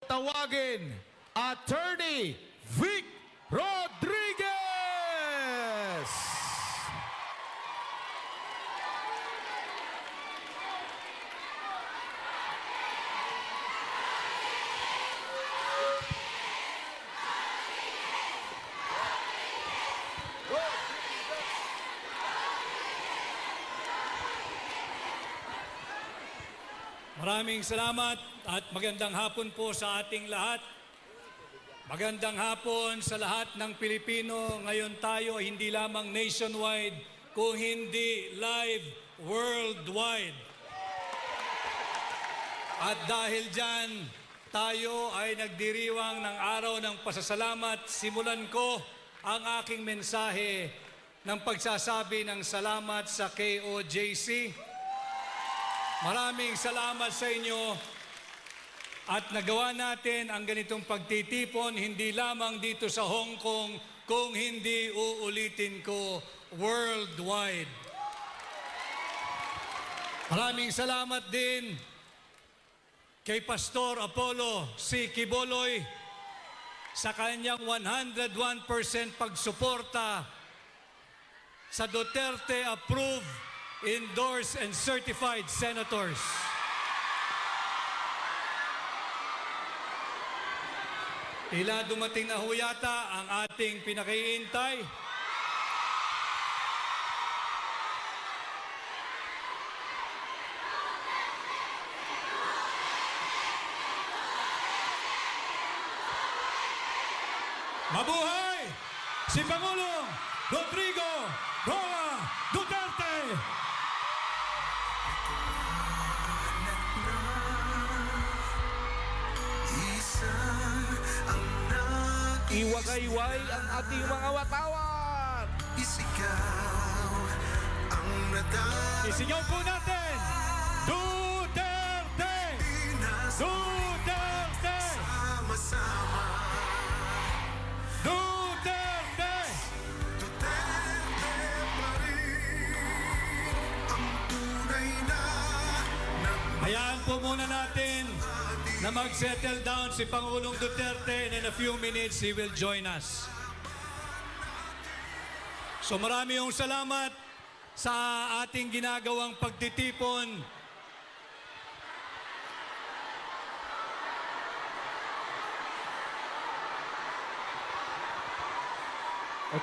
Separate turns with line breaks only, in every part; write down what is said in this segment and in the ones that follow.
tawagin, Attorney Vic Rodriguez!
Maraming salamat at magandang hapon po sa ating lahat. Magandang hapon sa lahat ng Pilipino. Ngayon tayo ay hindi lamang nationwide, kung hindi live worldwide. At dahil dyan, tayo ay nagdiriwang ng araw ng pasasalamat. Simulan ko ang aking mensahe ng pagsasabi ng salamat sa KOJC. Maraming salamat sa inyo at nagawa natin ang ganitong pagtitipon hindi lamang dito sa Hong Kong, kung hindi uulitin ko worldwide. Maraming salamat din kay Pastor Apollo C. Quiboloy sa kanyang 101% pagsuporta sa Duterte-approved, endorsed and certified senators. Tila dumating na ho yata ang ating pinakihintay. Mabuhay si Pangulong Rodrigo Roa Duterte!
Iwagayway ang ating mga watawan.
Isigaw ang nadal.
Isigaw po natin! Duterte! Duterte!
Sama-sama.
Duterte!
Duterte pa rin ang tunay na
Hayaan po muna natin na mag-settle down si Pangulong Duterte, and in a few minutes, he will join us. So marami yung salamat sa ating ginagawang pagtitipon.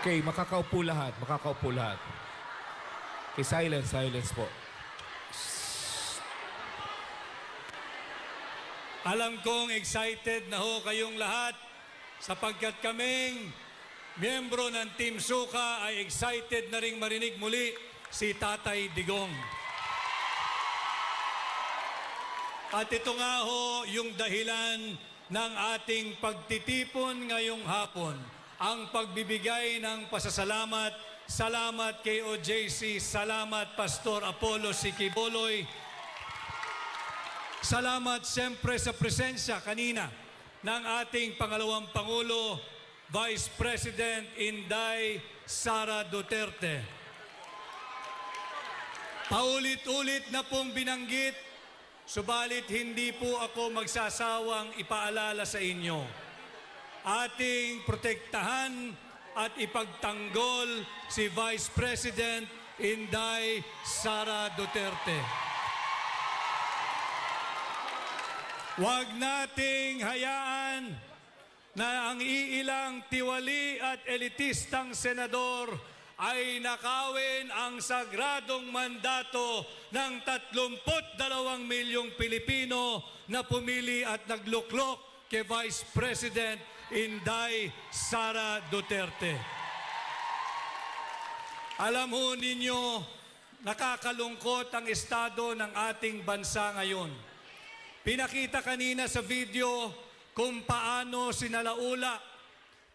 Okay, makakaupo lahat. Makakaupo lahat. Okay, silence po.
Alam kong excited na ho kayong lahat sapagkat kaming miyembro ng Team Suka ay excited na ring marinig muli si Tatay Digong. At ito nga ho yung dahilan ng ating pagtitipon ngayong hapon. Ang pagbibigay ng pasasalamat. Salamat kay OJC, salamat Pastor Apollo C. Quiboloy. Salamat siyempre sa presensya kanina ng ating pangalawang Pangulo, Vice President Inday Sara Duterte. Paulit-ulit na pong binanggit, subalit hindi po ako magsasawang ipaalala sa inyo. Ating protektahan at ipagtanggol si Vice President Inday Sara Duterte. Huwag nating hayaan na ang iilang tiwali at elitistang senador ay nakawin ang sagradong mandato ng 32 milyong Pilipino na pumili at nagluklok kay Vice President Inday Sara Duterte. Alam ho ninyo, nakakalungkot ang estado ng ating bansa ngayon. Pinakita kanina sa video kung paano sinalaula,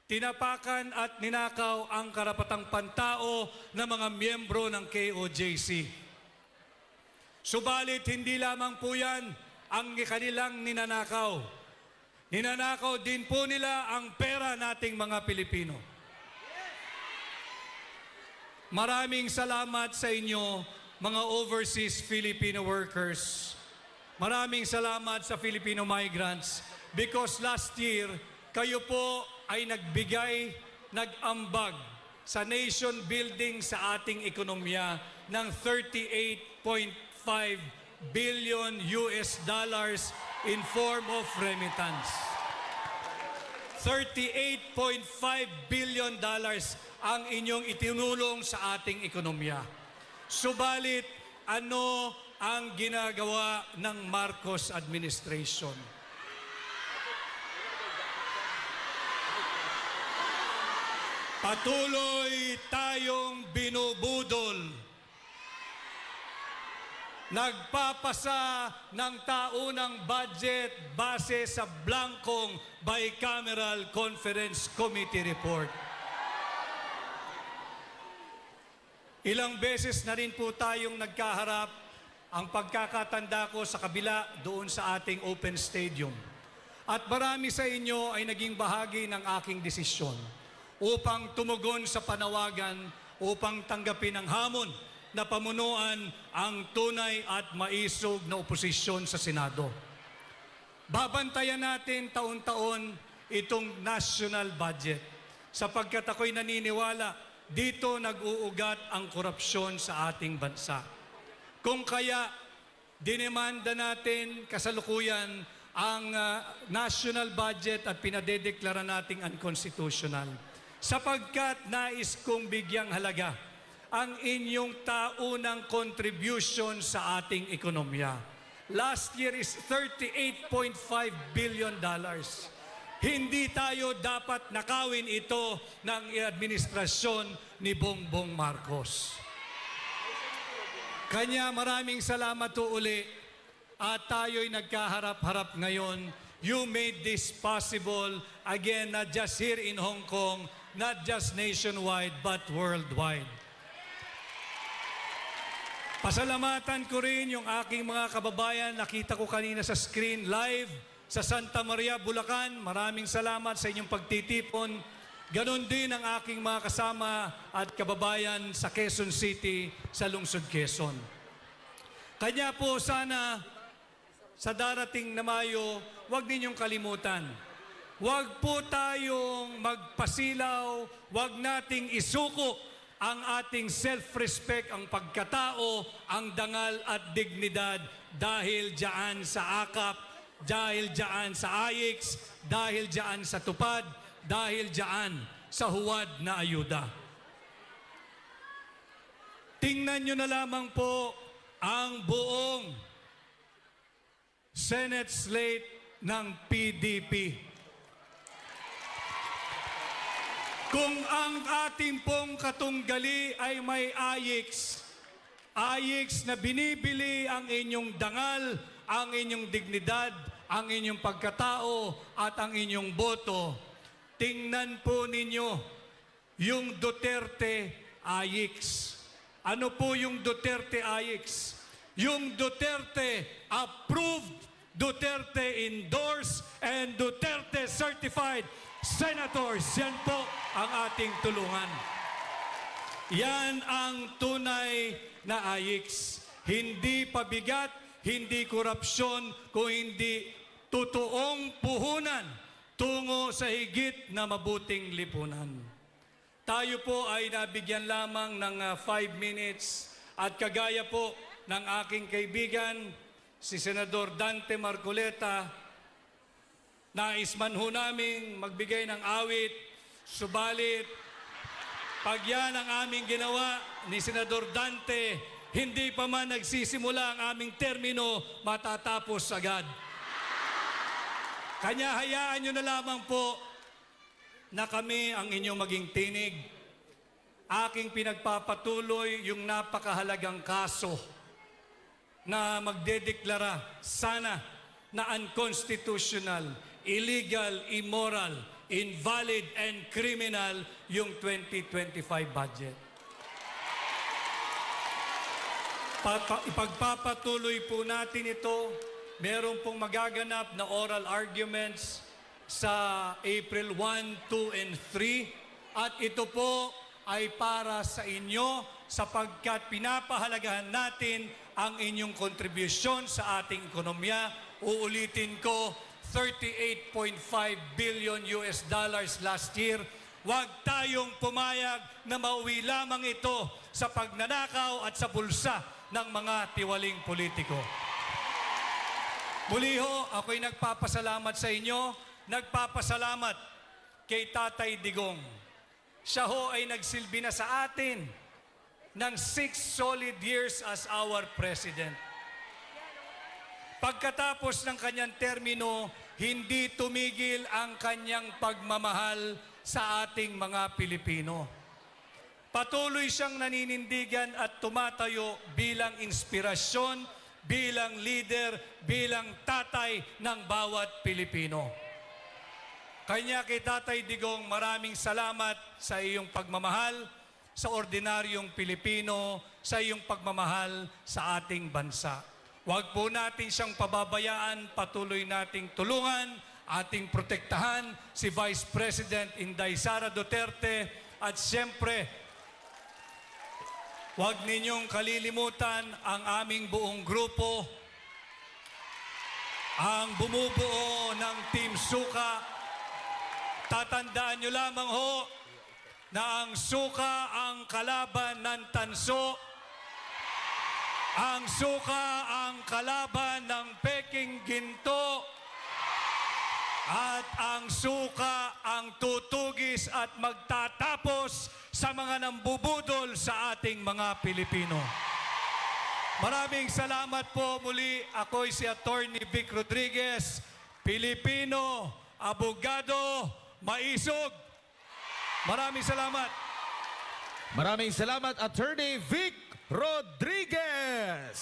tinapakan at ninakaw ang karapatang pantao ng mga miyembro ng KOJC. Subalit hindi lamang po yan ang kanilang ninanakaw. Ninanakaw din po nila ang pera nating mga Pilipino. Maraming salamat sa inyo, mga overseas Filipino workers. Maraming salamat sa Filipino migrants because last year, kayo po ay nag-ambag sa nation building sa ating ekonomiya ng 38.5 billion US dollars in form of remittance. 38.5 billion dollars ang inyong itinulong sa ating ekonomiya. Subalit, ano ang ginagawa ng Marcos administration? Patuloy tayong binubudol. Nagpapasa ng taunang budget base sa blankong Bicameral Conference Committee report. Ilang beses na rin po tayong nagkaharap, ang pagkakatanda ko sa kabila doon sa ating open stadium. At marami sa inyo ay naging bahagi ng aking desisyon upang tumugon sa panawagan, upang tanggapin ang hamon na pamunuan ang tunay at maisog na oposisyon sa Senado. Babantayan natin taon-taon itong national budget sapagkat ako'y naniniwala dito nag-uugat ang korupsyon sa ating bansa. Kung kaya, dinemanda natin kasalukuyan ang national budget at pinadedeklara nating unconstitutional. Sapagkat nais kong bigyang halaga ang inyong taunang contribution sa ating ekonomiya. Last year is $38.5 billion. Hindi tayo dapat nakawin ito ng administrasyon ni Bongbong Marcos. Kanya maraming salamat po uli at tayo'y nagkaharap-harap ngayon. You made this possible, again, not just here in Hong Kong, not just nationwide, but worldwide. Pasalamatan ko rin yung aking mga kababayan. Nakita ko kanina sa screen live sa Santa Maria, Bulacan. Maraming salamat sa inyong pagtitipon. Ganon din ang aking mga kasama at kababayan sa Quezon City, sa Lungsod Quezon. Kanya po sana sa darating na Mayo, huwag ninyong kalimutan. Huwag po tayong magpasilaw, huwag nating isuko ang ating self-respect, ang pagkatao, ang dangal at dignidad dahil diyan sa AKAP, dahil diyan sa AIX, dahil diyan sa tupad, dahil diyan sa huwad na ayuda. Tingnan nyo na lamang po ang buong Senate slate ng PDP. Kung ang ating pong katunggali ay may AIX na binibili ang inyong dangal, ang inyong dignidad, ang inyong pagkatao at ang inyong boto, tingnan po ninyo yung Duterte AIX. Ano po yung Duterte AIX? Yung Duterte approved, Duterte endorsed, and Duterte certified senators. Yan po ang ating tulungan. Yan ang tunay na AIX. Hindi pabigat, hindi korupsyon, kung hindi totoong puhunan tungo sa higit na mabuting lipunan. Tayo po ay nabigyan lamang ng 5 minutes at kagaya po ng aking kaibigan, si Senador Dante Marcoleta, nais man ho naming magbigay ng awit, subalit pag yan ang aming ginawa ni Senador Dante, hindi pa man nagsisimula ang aming termino, matatapos agad. Kanya hayaan nyo na lamang po na kami ang inyong maging tinig. Aking pinagpapatuloy yung napakahalagang kaso na magdedeklara sana na unconstitutional, illegal, immoral, invalid, and criminal yung 2025 budget. Ipagpapatuloy po natin ito. Meron pong magaganap na oral arguments sa April 1, 2, and 3. At ito po ay para sa inyo sapagkat pinapahalagahan natin ang inyong kontribusyon sa ating ekonomiya. Uulitin ko, $38.5 billion last year. Huwag tayong pumayag na mauwi lamang ito sa pagnanakaw at sa bulsa ng mga tiwaling politiko. Muli ho, ako'y nagpapasalamat sa inyo, nagpapasalamat kay Tatay Digong. Siya ho ay nagsilbi na sa atin ng 6 solid years as our President. Pagkatapos ng kanyang termino, hindi tumigil ang kanyang pagmamahal sa ating mga Pilipino. Patuloy siyang naninindigan at tumatayo bilang inspirasyon, bilang leader, bilang tatay ng bawat Pilipino. Kanya kay Tatay Digong, maraming salamat sa iyong pagmamahal sa ordinaryong Pilipino, sa iyong pagmamahal sa ating bansa. Huwag po natin siyang pababayaan, patuloy nating tulungan, ating protektahan si Vice President Inday Sara Duterte at siyempre, huwag ninyong kalilimutan ang aming buong grupo, ang bumubuo ng Team Suka. Tatandaan nyo lamang ho na ang suka ang kalaban ng tanso, ang suka ang kalaban ng peking ginto, at ang suka ang tutugis at magtatapos sa mga nambubudol sa ating mga Pilipino. Maraming salamat po muli. Ako'y si Attorney Vic Rodriguez, Pilipino, abogado, maisog. Maraming salamat.
Maraming salamat, Attorney Vic Rodriguez.